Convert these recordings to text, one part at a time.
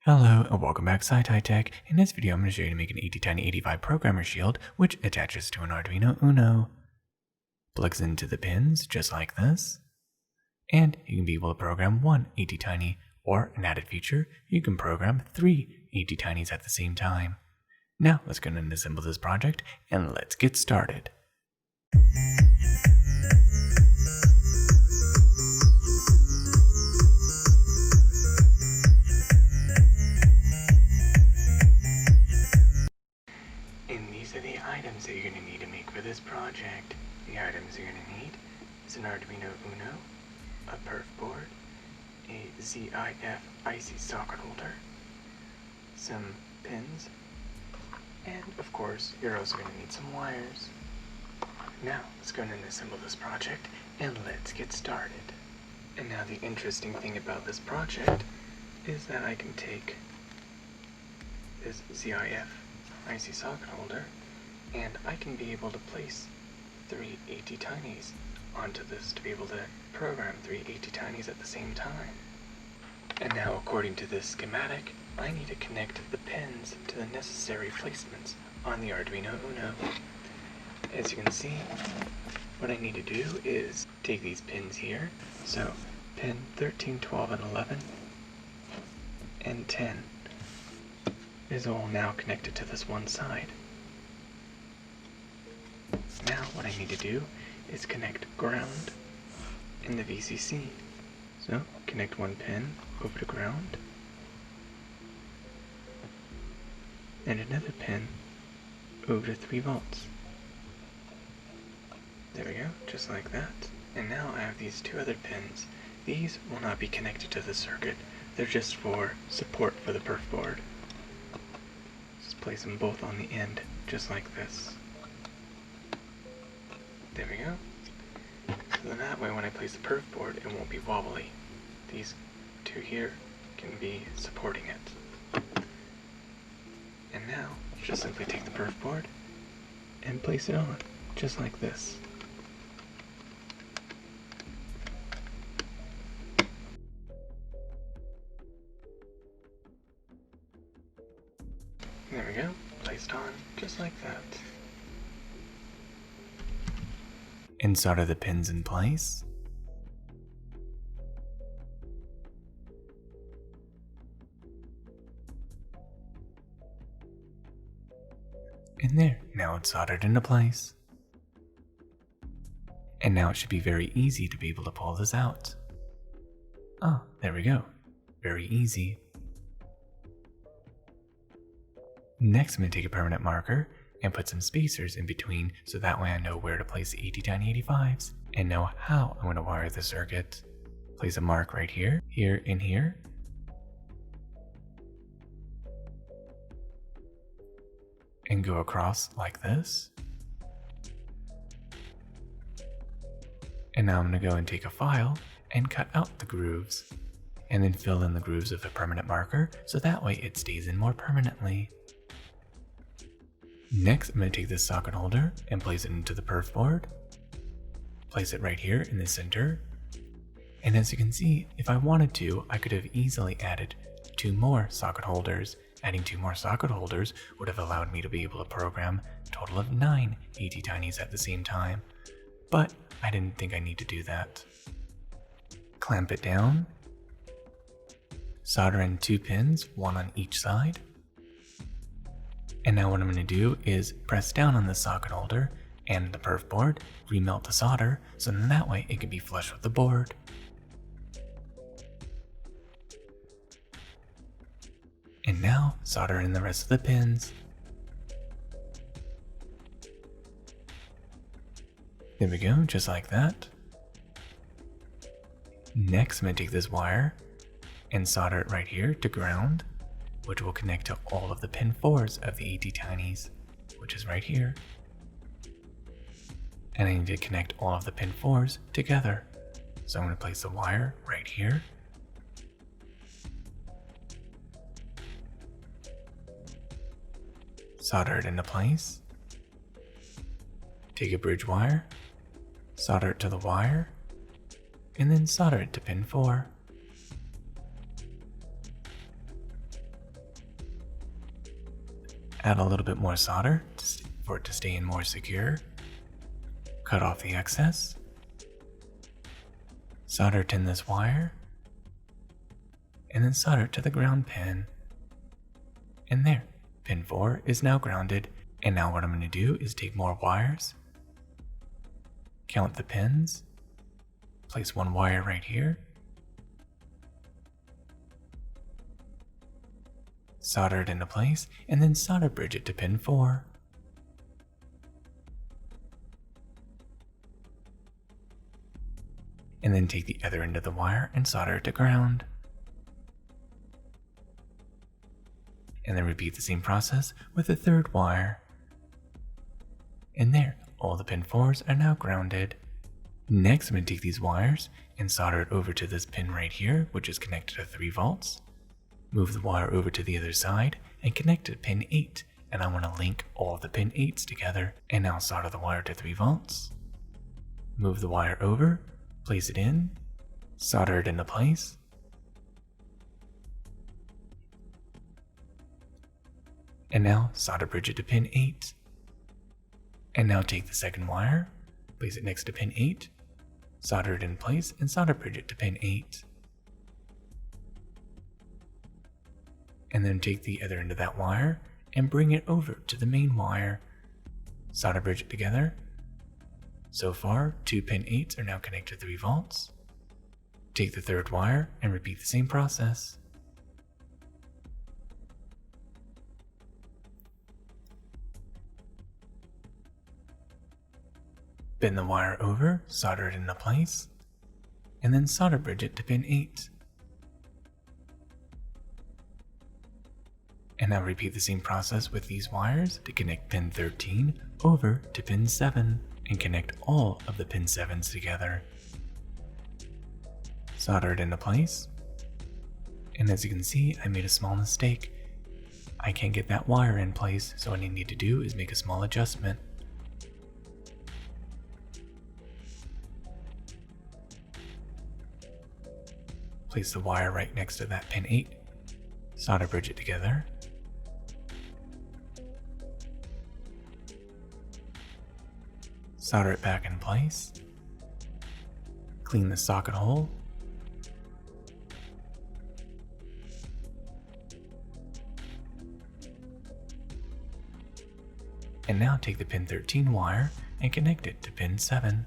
Hello and welcome back to Attiny85. In this video I'm going to show you how to make an Attiny85 programmer shield which attaches to an Arduino Uno. Plugs into the pins just like this. And you can be able to program one Attiny, or an added feature, you can program 3 Attinys at the same time. Now let's go ahead and assemble this project and let's get started. These are the items that you're going to need to make for this project. The items you're going to need is an Arduino Uno, a Perfboard, a ZIF IC socket holder, some pins, and of course you're also going to need some wires. Now let's go ahead and assemble this project and let's get started. And now the interesting thing about this project is that I can take this ZIF IC socket holder and I can be able to place 3 Attinys onto this to be able to program 3 Attinys at the same time. And now according to this schematic, I need to connect the pins to the necessary placements on the Arduino Uno. As you can see, what I need to do is take these pins here, so pin 13, 12, and 11, and 10 is all now connected to this one side. Now what I need to do is connect ground in the VCC. So connect one pin over to ground, and another pin over to 3 volts. There we go, just like that. And now I have these 2 other pins. These will not be connected to the circuit. They're just for support for the Perfboard. Just place them both on the end, just like this. There we go. So then that way when I place the Perfboard, it won't be wobbly. These 2 here can be supporting it. And now, just simply take the Perfboard and place it on, just like this. There we go, placed on, just like that. And solder the pins in place. And there, now it's soldered into place. And now it should be very easy to be able to pull this out. Oh, there we go. Very easy. Next, I'm going to take a permanent marker and put some spacers in between so that way I know where to place the Attiny85s and know how I'm going to wire the circuit. Place a mark right here, here, and here. And go across like this. And now I'm going to go and take a file and cut out the grooves. And then fill in the grooves with a permanent marker so that way it stays in more permanently. Next, I'm going to take this socket holder and place it into the Perfboard. Place it right here in the center. And as you can see, if I wanted to, I could have easily added 2 more socket holders. Adding 2 more socket holders would have allowed me to be able to program a total of 9 Attinys at the same time. But I didn't think I need to do that. Clamp it down. Solder in 2 pins, 1 on each side. And now what I'm going to do is press down on the socket holder and the Perfboard, remelt the solder, so then that way it can be flush with the board. And now solder in the rest of the pins. There we go, just like that. Next, I'm going to take this wire and solder it right here to ground, which will connect to all of the pin 4s of the Attinys, which is right here. And I need to connect all of the pin 4s together. So I'm going to place the wire right here. Solder it into place. Take a bridge wire, solder it to the wire, and then solder it to pin 4. Add a little bit more solder for it to stay in more secure. Cut off the excess. Solder tin this wire. And then solder it to the ground pin. And there, pin 4 is now grounded. And now what I'm going to do is take more wires, count the pins, place one wire right here, solder it into place, and then solder bridge it to pin 4. And then take the other end of the wire and solder it to ground. And then repeat the same process with the third wire. And there, all the pin 4s are now grounded. Next, I'm going to take these wires and solder it over to this pin right here, which is connected to 3 volts. Move the wire over to the other side and connect to pin 8. And I want to link all of the pin 8s together. And now solder the wire to 3 volts. Move the wire over, place it in, solder it into place. And now solder bridge it to pin 8. And now take the second wire, place it next to pin 8, solder it in place, and solder bridge it to pin 8. And then take the other end of that wire and bring it over to the main wire. Solder bridge it together. So far, 2 pin 8s are now connected to 3 volts. Take the third wire and repeat the same process. Bend the wire over, solder it into place, and then solder bridge it to pin 8. And now repeat the same process with these wires to connect pin 13 over to pin 7 and connect all of the pin 7s together. Solder it into place. And as you can see, I made a small mistake. I can't get that wire in place, so what I need to do is make a small adjustment. Place the wire right next to that pin 8, solder bridge it together, solder it back in place, clean the socket hole, and now take the pin 13 wire and connect it to pin 7.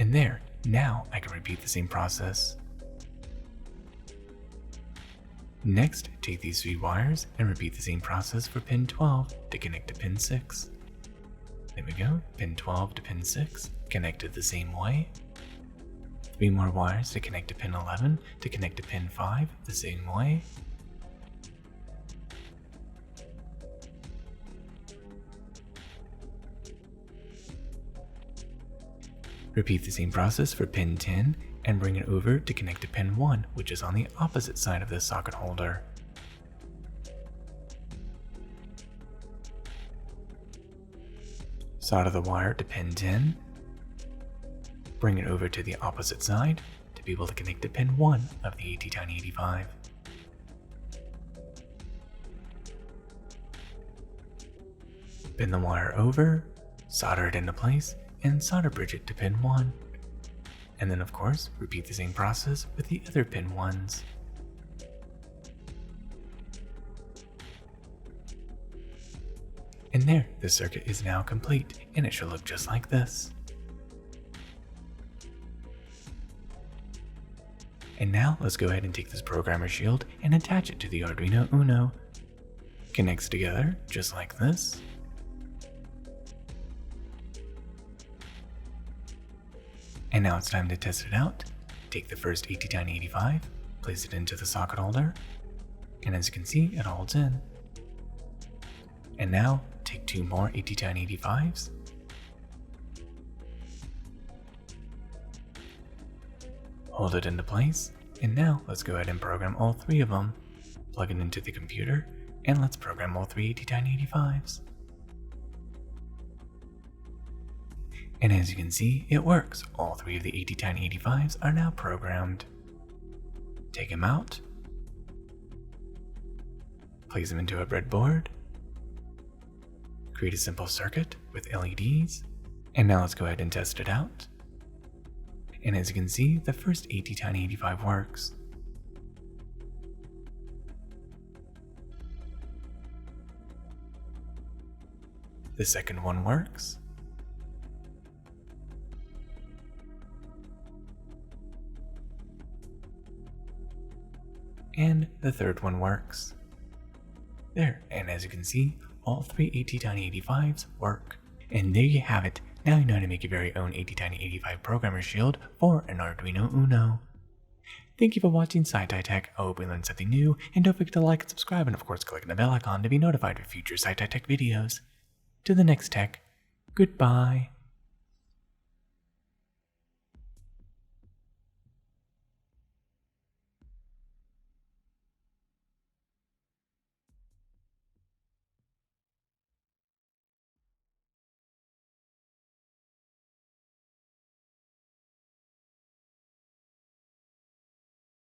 And there, now I can repeat the same process. Next, take these 3 wires and repeat the same process for pin 12 to connect to pin 6. There we go, pin 12 to pin 6, connected the same way. 3 more wires to connect to pin 11 to connect to pin 5 the same way. Repeat the same process for pin 10 and bring it over to connect to pin 1, which is on the opposite side of the socket holder. Solder the wire to pin 10. Bring it over to the opposite side to be able to connect to pin 1 of the Attiny85. Bend the wire over, solder it into place, and solder bridge it to pin 1. And then of course, repeat the same process with the other pin 1s. And there, the circuit is now complete, and it should look just like this. And now let's go ahead and take this programmer shield and attach it to the Arduino Uno. Connects together just like this. And now it's time to test it out. Take the first Attiny85, place it into the socket holder, and as you can see, it holds in. And now, take 2 more Attiny85s, hold it into place, and now let's go ahead and program all 3 of them. Plug it into the computer, and let's program all 3 Attiny85s. And as you can see, it works. All 3 of the Attiny85s are now programmed. Take them out, place them into a breadboard, create a simple circuit with LEDs, and now let's go ahead and test it out. And as you can see, the first Attiny85 works. The second one works. And the third one works. There, and as you can see, all three Attiny85s work. And there you have it. Now you know how to make your very own Attiny85 programmer shield for an Arduino Uno. Thank you for watching SciTech Tech. I hope you learned something new, and don't forget to like and subscribe, and of course click the bell icon to be notified of future SciTech Tech videos. To the next tech, goodbye.